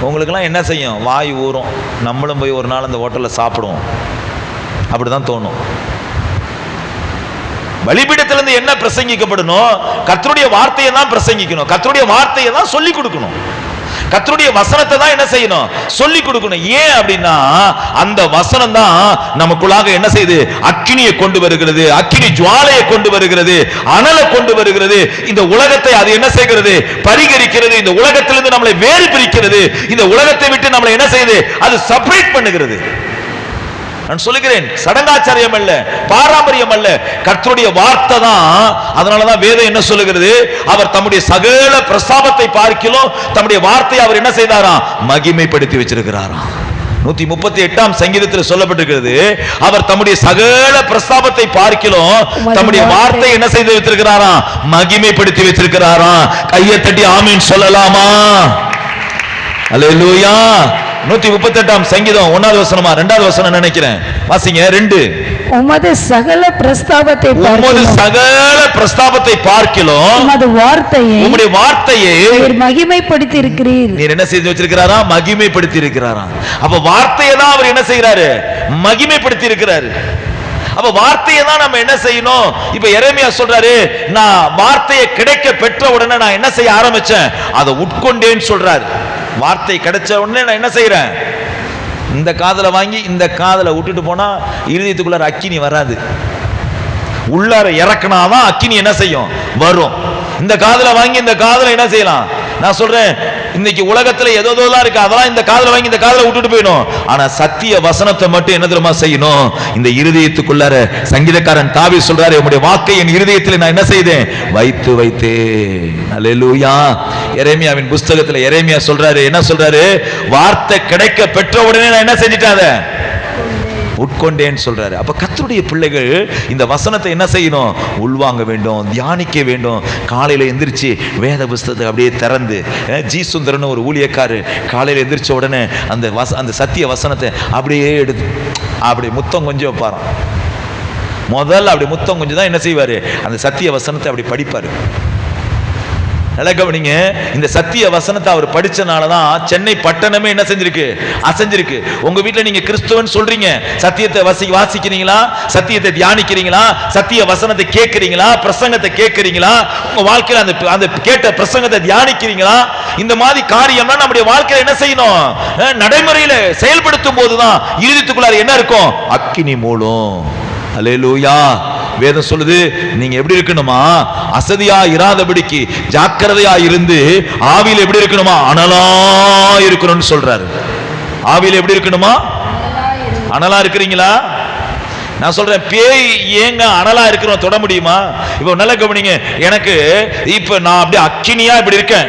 உங்களுக்கெல்லாம் என்ன செய்யும்? வாய் ஊறும். நம்மளும் போய் ஒரு நாள் அந்த ஹோட்டல்ல சாப்பிடுவோம், அப்படிதான் தோணும். பலிபீடத்திலிருந்து என்ன பிரசங்கிக்கப்படணும்? கர்த்தருடைய வார்த்தையை தான் பிரசங்கிக்கணும். கர்த்தருடைய வார்த்தையை தான் சொல்லி கொடுக்கணும். கர்த்தருடைய வசனத்தை தான் என்ன செய்யணும்? சொல்லி கொடுக்கணும். ஏன் அப்படின்னா அந்த வசனம் தான் நமக்குள்ளாக என்ன செய்யுது? அக்கினியை கொண்டு வருகிறது, அக்கினி ஜுவாலையை கொண்டு வருகிறது, அனலை கொண்டு வருகிறது. இந்த உலகத்தை அது என்ன செய்கிறது? பரிகரிக்கிறது. இந்த உலகத்திலிருந்து நம்மளை வேறு பிரிக்கிறது. இந்த உலகத்தை விட்டு நம்மளை என்ன செய்யுது? அது செப்பரேட் பண்ணுகிறது. நான் சொல்லுகிறேன், சடங்காச்சாரியம் அல்ல, பாரம்பரியம் அல்ல, கர்த்தருடைய வார்த்தை தான். அதனாலதான் வேதம் என்ன சொல்லுகிறது? அவர் தம்முடைய சகல பிரஸ்தாபத்தை பார்க்கிலும் தம்முடைய வார்த்தையை அவர் என்ன செய்தாராம்? மகிமைப்படுத்தி வச்சிருக்கிறாராம். 138ஆம் சங்கீதத்தில் சொல்லப்பட்டிருக்கிறது, அவர் தம்முடைய சகல பிரஸ்தாபத்தை பார்க்கிலும் தம்முடைய வார்த்தை என்ன செய்து வைத்திருக்கிறாராம்? மகிமைப்படுத்தி வச்சிருக்கிறாராம். கையை தட்டி ஆமீன் சொல்லலாமா? அல்லேலூயா. 138ஆம் சங்கீதம் 1வது வசனமா 2வது வசனம் நினைக்கிறேன், வாசிங்க. 2 உமது சகல பிரஸ்தாபத்தை பார்க்கிலும் உம்முடைய வார்த்தையை மகிமைப்படுத்தி இருக்கிறீர். நீர் என்ன செய்து வச்சிருக்கிறாரா? மகிமைப்படுத்தி இருக்கிறாரா. அப்ப வார்த்தையை தான் அவர் என்ன செய்யறாரு? மகிமைப்படுத்தி இருக்கிறாரு. அப்ப வார்த்தையை தான் நம்ம என்ன செய்யணும்? இப்ப எரேமியா சொல்றாரு, நான் வார்த்தையை கிடைக்க பெற்ற உடனே நான் என்ன செய்ய ஆரம்பிச்சேன்? அதை உட்கொண்டேன்னு சொல்றாரு. வார்த்தை கிடைச்ச உடனே நான் என்ன செய்யறேன்? இந்த காதல வாங்கி இந்த காதல விட்டுட்டு போனா இருதயத்துக்குள்ள அக்கினி வராது. உள்ளார இறக்குனாதான் அக்கினி என்ன செய்யும்? வரும். இந்த காதல வாங்கி இந்த காதல என்ன செய்யலாம்? நான் சொல்றேன், இன்னைக்கு உலகத்துல எதோதான் இருக்கு, அதெல்லாம் இந்த காதல வாங்கி இந்த காதல விட்டுட்டு போயிடும். ஆனா சத்திய வசனத்தை மட்டும் என்ன தெரியுமா செய்யணும்? இந்த இருதயத்துக்குள்ளார சங்கீதக்காரன் தாவீது சொல்றாரு, உம்முடைய வாக்கை என் இருதயத்தில் நான் என்ன செய்தேன்? வைத்து வைத்தேன். அல்லேலூயா. எரேமியாவின் புஸ்தகத்துல எரேமியா சொல்றாரு, என்ன சொல்றாரு? வார்த்தை கிடைக்க பெற்ற உடனே நான் என்ன செஞ்சிட்டாத? உட்கொண்டேன்னு சொல்றாரு. அப்ப கர்த்தருடைய பிள்ளைகள் இந்த வசனத்தை என்ன செய்யணும்? உள்வாங்க வேண்டும், தியானிக்க வேண்டும். காலையில எந்திரிச்சு வேத புஸ்தகத்தை அப்படியே திறந்து, ஜி சுந்தரன் ஒரு ஊழியக்காரு காலையில எந்திரிச்ச உடனே அந்த சத்திய வசனத்தை அப்படியே எடுத்து அப்படி முத்தம் கொஞ்சம் வைப்பாராம். முதல்ல அப்படி முத்தம் கொஞ்சம் தான் என்ன செய்வாரு? அந்த சத்திய வசனத்தை அப்படி படிப்பாரு. நல்ல கவனிங்க, இந்த சத்திய வசனத்தை அவர் படிச்சனாலதான் சென்னை பட்டணமே என்ன செஞ்சிருக்கு? அசைஞ்சிருக்கு. உங்க வீட்டுல நீங்க கிறிஸ்துவன் சொல்றீங்க, சத்தியத்தை வாசிக்கிறீங்களா? சத்தியத்தை தியானிக்கிறீங்களா? சத்திய வசனத்தை கேட்கிறீங்களா? பிரசங்கத்தை கேட்கிறீங்களா? உங்க வாழ்க்கையில அந்த கேட்ட பிரசங்கத்தை தியானிக்கிறீங்களா? இந்த மாதிரி காரியம்னா நம்முடைய வாழ்க்கையில என்ன செய்யணும்? நடைமுறையில செயல்படுத்தும் போதுதான் இருதயத்துக்குள்ளார என்ன இருக்கும்? அக்கினி மூலம். அல்லேலூயா. வேதம் சொல்லுது, நீங்க எப்படி இருக்கணுமா? அசதியா இராதபடிக்கு ஜாக்கிரதையா இருந்து ஆவியில எப்படி இருக்கணுமா? அனலா இருக்கணும்னு சொல்றாரு. ஆவியில எப்படி இருக்கணுமா? அனலா இருக்கிறீங்களா? நான் சொல்றேன், பேய் ஏங்க அனலா இருக்கிறவன் தொட முடியுமா? இப்ப நல்ல கவனிங்க, எனக்கு இப்ப நான் அப்படியே அக்கினியா இப்படி இருக்கேன்,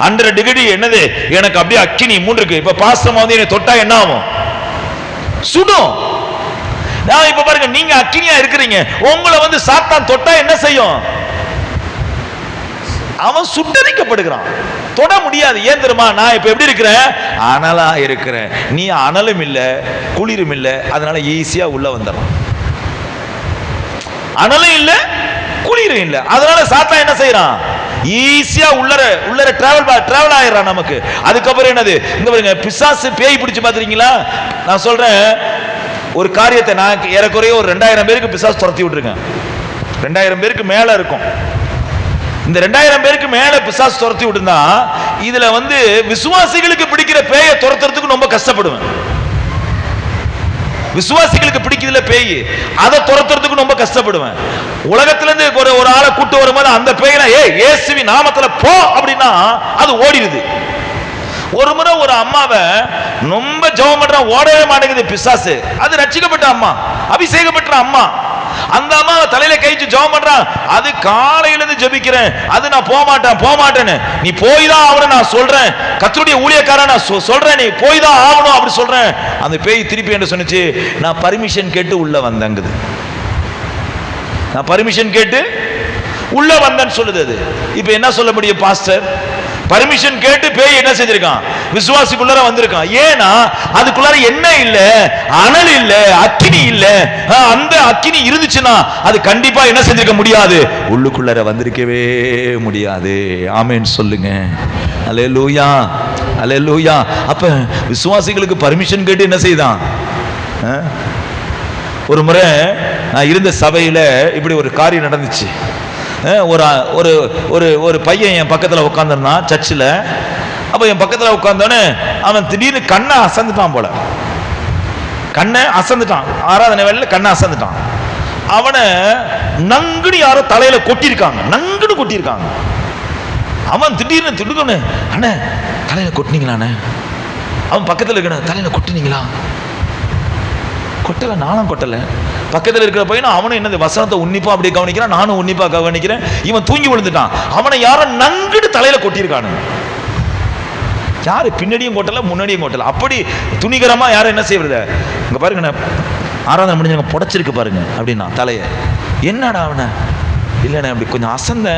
100 டிகிரி என்னது எனக்கு அப்படியே அக்கினி 3 இருக்கு. இப்ப பாஸ்டர் வந்து என்னை தொட்டா என்ன ஆகும்? சுடும். நான் இப்ப பாருங்க, நீங்க அக்கினியா இருக்கிறீங்க, உங்களை வந்து சாத்தான் தொட்டா என்ன செய்யும்? அவன் சுட்டரிக்கப்படுகிறான், தொட முடியாது. ஏன் தெரியுமா? நான் இப்ப எப்படி இருக்கிறேன்? அனலா இருக்கிறேன். நீ அனலும் இல்ல குளிரும் இல்ல, அதனால ஈஸியா உள்ள வந்துடலாம். அனலும் இல்ல குளிரும் இல்ல, அதனால சாத்தான் என்ன செய்யறான்? ஈஸியா உள்ளர டிராவல் ஆயிடுறான் நமக்கு. அதுக்கப்புறம் என்னது? இங்க பாருங்க, பிசாசு பேய் பிடிச்சு பாத்துறீங்களா? நான் சொல்றேன், ஒரு காரியத்தை நான் ஏறக்குறைய ஒரு 2000 பேருக்கு பிசாசு துரத்தி விட்டுருக்கேன். 2000 பேருக்கு மேல இருக்கும். இந்த 2000 பேருக்கு மேல பிசாசு துரத்தி விட்டுருந்தா, இதுல வந்து விசுவாசிகளுக்கு பிடிக்கிற பேயை துரத்துறதுக்கு ரொம்ப கஷ்டப்படுவேன். விசுவாசிகளுக்கு பிடிக்கிறதுல பேய், அதை துரத்துறதுக்கு ரொம்ப கஷ்டப்படுவேன். உலகத்துல இருந்து ஒரு ஆளை கூட்டு வரும்போது அந்த பேய்னா இயேசுவின் நாமத்துல போ அப்படின்னா அது ஓடிடுது. ஒரு முறை ஒரு அம்மாவை ரொம்ப ஜெபம் பண்ற, ஓடவே மாட்டேங்குது பிசாசு. அது ரட்சிக்கப்பட்ட அம்மா, அபிஷேகப்பட்ட அம்மா. அந்த அம்மா தலையில கைச்சு ஜெபம் பண்றான். அது காலையில இருந்து ஜெபிக்கிறேன், அது நான் போக மாட்டேன்னு. நீ போய் தான் ஆகணும், நான் சொல்றேன், கர்த்தருடைய ஊழியக்காரன் நான் சொல்றேன், நீ போய் தான் ஆகணும் அப்படி சொல்றேன். அந்த பேய் திருப்பி என்ன சொன்னுச்சு? நான் பர்மிஷன் கேட்டு உள்ள வந்தேங்குது. நான் பர்மிஷன் கேட்டு உள்ள வந்தேன்னு சொல்லுது. அது இப்ப என்ன சொல்ல முடியும் பாஸ்டர்? பர்மிஷன் கேட்டு பேய் என்ன செஞ்சிருக்கான்? விசுவாசிக்குள்ளார வந்திருக்கான். ஏன்னா அதுக்குள்ளார என்ன இல்ல? அனல் இல்ல, அக்கினி இல்ல. அந்த அக்கினி இருந்துச்சுன்னா அது கண்டிப்பா என்ன செஞ்சிருக்க முடியாது? உள்ளுக்குள்ளார வந்திருக்கவே முடியாது. ஆமென் சொல்லுங்க. அல்லேலூயா, அல்லேலூயா. அப்ப விசுவாசிகளுக்கு பர்மிஷன் கேட்டு என்ன செய்தான்? ஒரு முறை நான் இருந்த சபையில இப்படி ஒரு காரியம் நடந்துச்சு. ஒரு ஒரு ஒரு பையன் என் பக்கத்தில் உட்காந்துருந்தான் சர்ச்சில். அப்போ என் பக்கத்தில் உட்காந்தோன்னு அவன் திடீர்னு கண்ணை அசந்துட்டான் போல. கண்ணை அசந்துட்டான், ஆராதனை வேளையில் கண்ணை அசந்துட்டான். அவனை நங்குன்னு யாரோ தலையில கொட்டியிருக்காங்க, நங்குன்னு கொட்டியிருக்காங்க. அவன் திடீர்னு திடுக்கணு, அண்ணே தலையில கொட்டினீங்களாண்ணே? அவன் பக்கத்தில் இருக்கணும், தலையில கொட்டினீங்களா? கொட்டலை, நானும் கொட்டலை. பக்கத்தில் இருக்கிற பையனும் அவனும் என்னது வசனத்தை உன்னிப்பா அப்படியே கவனிக்கிறான், நானும் உன்னிப்பா கவனிக்கிறேன். இவன் தூங்கி விழுந்துட்டான். அவனை யாரோ நங்குன்னு தலையில கொட்டியிருக்கானு. யாரு பின்னாடியும் கொட்டல, முன்னாடியும் கொட்டல. அப்படி துணிகரமா யாரும் என்ன செய்யறது? இங்க பாருங்க, ஆராதனை முடிஞ்சவங்க புடைச்சிருக்கு பாருங்க அப்படின்னா தலைய. என்னடா அவனை? இல்லைண்ணே அப்படி கொஞ்சம் அசந்த,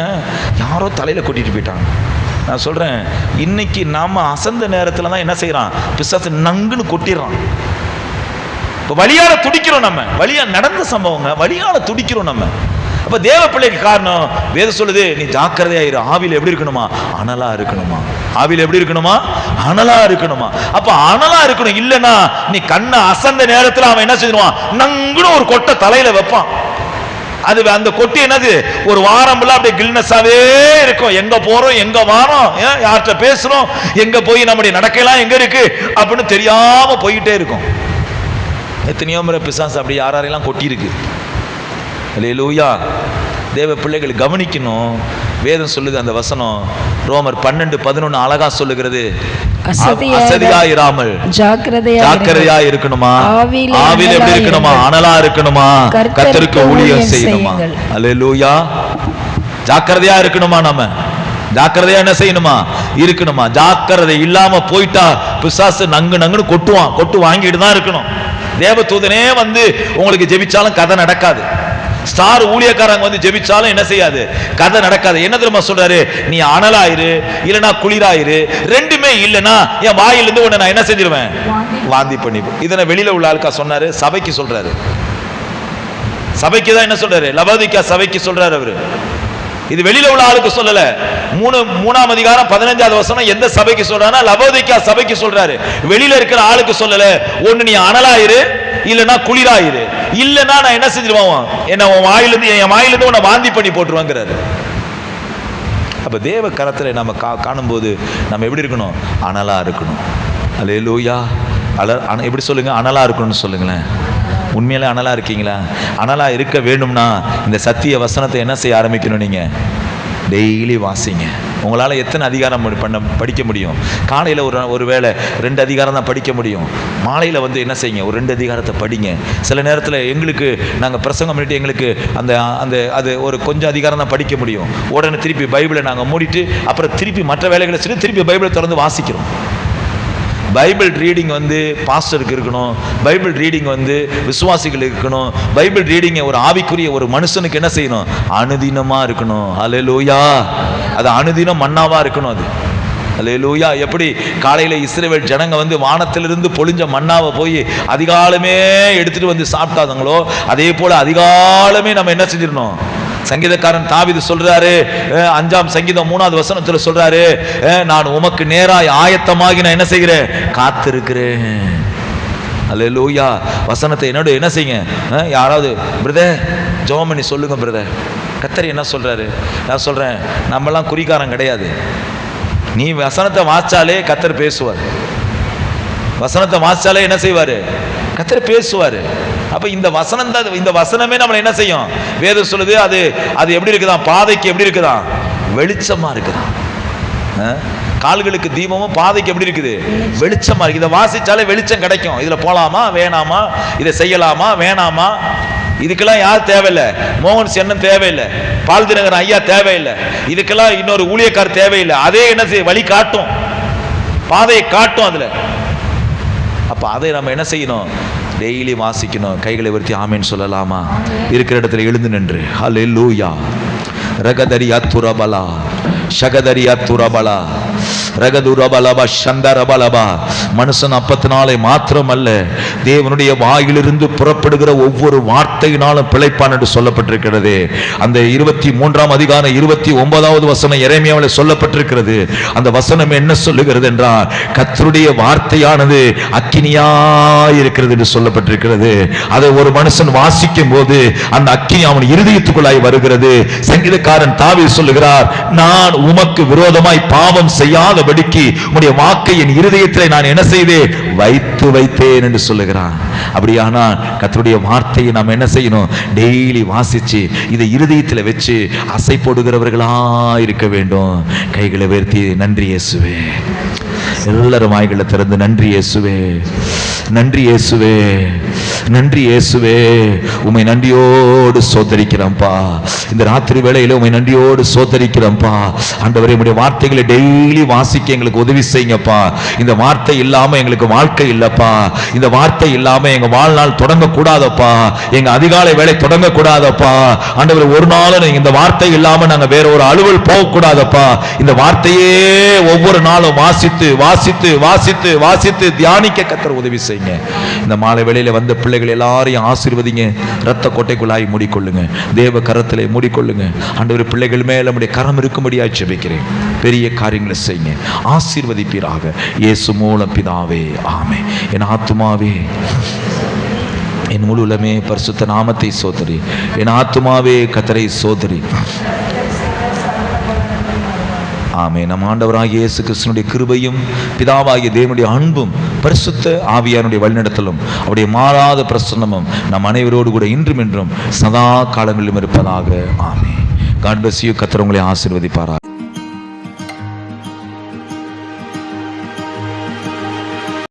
யாரோ தலையில கொட்டிட்டு போயிட்டாங்க. நான் சொல்றேன், இன்னைக்கு நாம அசந்த நேரத்துல தான் என்ன செய்யறான்? பிசாசு நங்குன்னு கொட்டிடுறான். இப்போ வழியால துடிக்கிறோம் நம்ம, வழியா நடந்த சம்பவங்க, வழியால துடிக்கிறோம் நம்ம. அப்ப தேவ பிள்ளைக்கு காரணம் வேதம் சொல்லுது, நீ ஜாக்கிரதையாயிரு. ஆவியில எப்படி இருக்கணுமா? அனலா இருக்கணுமா? ஆவியில எப்படி இருக்கணுமா? அனலா இருக்கணுமா? அப்ப அனலா இருக்கணும். இல்லைன்னா நீ கண்ணை அசந்த நேரத்துல அவன் என்ன செஞ்சிருவான்? நங்குன்னு ஒரு கொட்டை தலையில வைப்பான். அது அந்த கொட்டி என்னது? ஒரு வாரம் ஃபுல்லா அப்படியே கில்னஸாவே இருக்கும். எங்க போறோம், எங்க வாரோம், யார்கிட்ட பேசுறோம், எங்க போய் நம்முடைய நடக்கலாம் எங்க இருக்கு அப்படின்னு தெரியாம போயிட்டே இருக்கும். எத்தனையோ முறை பிசாசு அப்படி யாரெல்லாம் கொட்டியிருக்கு. அல்லேலூயா. தேவ பிள்ளைகள் கவனிக்கணும். வேதம் சொல்லுது, அந்த வசனம் ரோமர் 12:11 அழகா சொல்லுகிறது, அசதியாயிராமல் ஜாக்கிரதையா இருக்கணுமா? ஆவியில எப்படி இருக்கணுமா? அனலா இருக்கணுமா? கர்த்தருக்கு ஊழியம் செய்யணுமா? அல்லேலூயா. ஜாக்கிரதையா இருக்கணுமா? நம்ம ஜாக்கிரதையா என்ன செய்யணுமா? இருக்கணுமா? ஜாக்கிரதை இல்லாம போயிட்டா பிசாசு நங்குன்னு கொட்டுவான். கொட்டு வாங்கிட்டு தான் இருக்கணும். தேவதூதனே வந்து உங்களுக்கு ஜெபிச்சாலும் கதை நடக்காது. ஸ்டார் ஊழியக்காரங்க வந்து ஜெபிச்சாலும் என்ன செய்யாது? கதை நடக்காது. என்ன தெரியுமா சொல்றாரு? நீ அனலாயிரு, இல்லனா குளிராயிரு. ரெண்டுமே இல்லனா என் வாயிலிருந்து உன்னை நான் என்ன செஞ்சிருவேன்? வாந்தி பண்ணி. இதனை வெளியில உள்ள ஆளுக்கா சொன்னாரு, சபைக்கு சொல்றாரு. சபைக்கு தான் என்ன சொல்றாரு? லவோதிக்கா சபைக்கு சொல்றாரு அவரு. இது வெளியில உள்ள ஆளுக்கு சொல்லல. 3ஆம் அதிகாரம் 15வது வசனம் எந்த சபைக்கு சொல்றானா? லவோதிக்கா சபைக்கு சொல்றாரு. வெளியில இருக்கிற ஆளுக்கு சொல்லல. ஒண்ணு நீ அனலாயிரு, இல்லனா குளிராயிரு. இல்லனா நான் என்ன செஞ்சிருவான்? என்ன உன் வாயிலிருந்து உன்னை வாந்தி பண்ணி போட்டுருவாங்கிறாரு. அப்ப தேவ கரத்துல நம்ம காணும்போது நம்ம எப்படி இருக்கணும்? அனலா இருக்கணும். அல்லேலூயா. எப்படி சொல்லுங்க? அனலா இருக்கணும்னு சொல்லுங்களேன். உண்மையில அனலா இருக்கீங்களா? அனலா இருக்க வேண்டும்னா இந்த சத்திய வசனத்தை என்ன செய்ய ஆரம்பிக்கணும்? நீங்க டெய்லி வாசிங்க. உங்களால் எத்தனை அதிகாரம் படிக்க முடியும்? காலையில் ஒரு வேளை 2 அதிகாரம் தான் படிக்க முடியும். மாலையில் என்ன செய்யுங்க, ஒரு 2 அதிகாரத்தை படிங்க. சில நேரத்தில் எங்களுக்கு நாங்கள் பிரசங்கம் பண்ணிட்டு எங்களுக்கு அது ஒரு கொஞ்சம் அதிகாரம் தான் படிக்க முடியும். உடனே திருப்பி பைபிளை நாங்கள் மூடிட்டு அப்புறம் திருப்பி மற்ற வேலைகளை செஞ்சு திருப்பி பைபிளை திறந்து வாசிக்கிறோம். பைபிள் ரீடிங் பாஸ்டருக்கு இருக்கணும். பைபிள் ரீடிங் விசுவாசிகள் இருக்கணும். பைபிள் ரீடிங் ஒரு ஆவிக்குரிய ஒரு மனுஷனுக்கு என்ன செய்யணும்? அனுதினமா இருக்கணும். அல்லேலூயா. அது அனுதினம் மன்னாவா இருக்கணும். அது அல்லேலூயா. எப்படி காலையில இஸ்ரவேல் ஜனங்க வானத்திலிருந்து பொழிஞ்ச மன்னாவை போய் அதிகாலமே எடுத்துட்டு சாப்பிட்டாங்களோ, அதே போல அதிகாலமே நம்ம என்ன செஞ்சிடணும்? சங்கீதக்காரன் தாவீது சொல்றாரு, 5ஆம் சங்கீதம் 3வது வசனத்துல சொல்றாரு, நான் உமக்கு நேராய் ஆயத்தமாகி நான் என்ன செய்கிறேன்? காத்திருக்கிறேன். அல்லேலூயா. வசனத்தை என்னோட என்ன செய்யுங்க. யாராவது பிரதர் ஜெபம் பண்ணி சொல்லுங்க பிரதர். கர்த்தர் என்ன சொல்றாரு? நான் சொல்றேன், நம்மலாம் குறிக்காரன் கிடையாது. நீ வசனத்தை வாசிச்சாலே கர்த்தர் பேசுவார். வசனத்தை வாசிச்சாலே என்ன செய்வாரு? கர்த்தர் பேசுவாரு. அப்ப இந்த வசனம் தான், இந்த வசனமே நம்மளை என்ன செய்யும்? வேதம் சொல்லுது, அது எப்படி இருக்குதான்? பாதைக்கு எப்படி இருக்குதான்? வெளிச்சமா இருக்குதான். கால்களுக்கு தீபமும் பாதைக்கு எப்படி இருக்குது? வெளிச்சமா இருக்கு. இதை வாசிச்சாலே வெளிச்சம் கிடைக்கும். இதுல போலாமா வேணாமா, இதை செய்யலாமா வேணாமா, இதுக்கெல்லாம் யார் தேவையில்லை? மோகன் சென்னன் தேவையில்லை, பால் தினகரன் ஐயா தேவையில்லை, இதுக்கெல்லாம் இன்னொரு ஊழியக்கார் தேவையில்லை. அதே என்ன செய்ய? வழி காட்டும், பாதையை காட்டும் அதுல. அப்ப அதை நம்ம என்ன செய்யணும்? டெய்லி வாசிக்கணும். கைகளை உயர்த்தி ஆமென் சொல்லலாமா? இருக்கிற இடத்துல எழுந்து நின்று ஹல்லேலூயா. ரகதரியா துரபலா ஷகதரியா துரபலா ரகதுரபலபா சந்தரபலபா. மனுஷன் அப்பத்தினாலே மாத்திரமல்ல, தேவனுடைய வாயிலிருந்து புறப்படுகிற ஒவ்வொரு வார்த்தையினாலும் பிழைப்பான் என்று சொல்லப்பட்டிருக்கிறது. அந்த 23ஆம் அதிகாரம் 29வது வசனம் எரேமியாவில் சொல்லப்பட்டிருக்கிறது. அந்த வசனம் என்ன சொல்லுகிறது என்றால், கர்த்தருடைய வார்த்தையானது அக்கினியாய் இருக்கிறது என்று சொல்லப்பட்டிருக்கிறது. அதை ஒரு மனுஷன் வாசிக்கும் போது அந்த அக்கினி அவன் இருதயத்துக்குள்ளாய் வருகிறது. சங்கீதக்காரன் தாவீது சொல்லுகிறார், நான் உமக்கு விரோதமாய் பாவம் செய்யாதபடிக்கு உம்முடைய வாக்கை என் இருதயத்திலே நான் என்ன செய்தேன்? வைத்தேன் என்று சொல்லுகிறான். அப்படியானால் கர்த்தருடைய வார்த்தையை நாம் என்ன செய்யணும்? டெய்லி வாசிச்சு இதை இருதயத்தில் வச்சு அசை போடுகிறவர்களா இருக்க வேண்டும். கைகளை உயர்த்தி நன்றி இயேசுவே. எல்லாரும் வாய்களை திறந்து நன்றி இயேசுவே, நன்றி இயேசுவே, நன்றி இயேசுவே. உம்மை நன்றியோடு சோதரிக்கிறோம்ப்பா. இந்த ராத்திரி வேளையில உம்மை நன்றியோடு சோதரிக்கிறோம்ப்பா. ஆண்டவரே, உம்முடைய வார்த்தைகளை டெய்லி வாசிக்க எங்களுக்கு உதவி செய்யுங்கப்பா. இந்த வார்த்தை இல்லாம எங்களுக்கு வாழ்க்கை இல்லப்பா. இந்த வார்த்தை இல்லாம எங்க வாழ்நாள் தொடங்க கூடாதப்பா. எங்க அதிகாலை வேலை தொடங்க கூடாதப்பா. ஆண்டவரே, ஒரு நாளும் இந்த வார்த்தை இல்லாம நாங்க வேற ஒரு அலுவல் போக கூடாதப்பா. இந்த வார்த்தையே ஒவ்வொரு நாளும் வாசித்து வாசித்து வாசித்து வாசித்து தியானிக்க கர்த்தர் உதவி செய்யுங்க. இந்த மாலை வேளையில வந்த பிள்ளைகள் எல்லாரையும் ஆசீர்வதிங்க. இரத்த கோட்டைக்குள்ளாய் மூடிக்கொள்ளுங்க. தேவ கரத்திலே மூடிக்கொள்ளுங்க. ஆண்டவரே, பிள்ளைகள் மேல் நம்முடைய கரம் இருக்கும்படியாய் ஜெபிக்கிறேன். பெரிய காரியங்களை செய்யுங்க, ஆசீர்வதிப்பீராக. இயேசு மூலம் பிதாவே, ஆமென். என் ஆத்துமாவே என் முழு உள்ளமே பரிசுத்த நாமத்தை சோதரி. என் ஆத்துமாவே கர்த்தரை சோதரி. ஆமென். நம் ஆண்டவராகிய இயேசு கிறிஸ்துவினுடைய கிருபையும் பிதாவாகிய தேவனுடைய அன்பும் பரிசுத்த ஆவியானுடைய வழிநடத்தலும் அவருடைய மாறாத பிரசன்னமும் நம் அனைவரோடு கூட இன்றும் என்றும் சதா காலங்களிலும் இருப்பதாக. ஆமென். God bless you. கர்த்தர் உங்களை ஆசீர்வதிப்பாராக.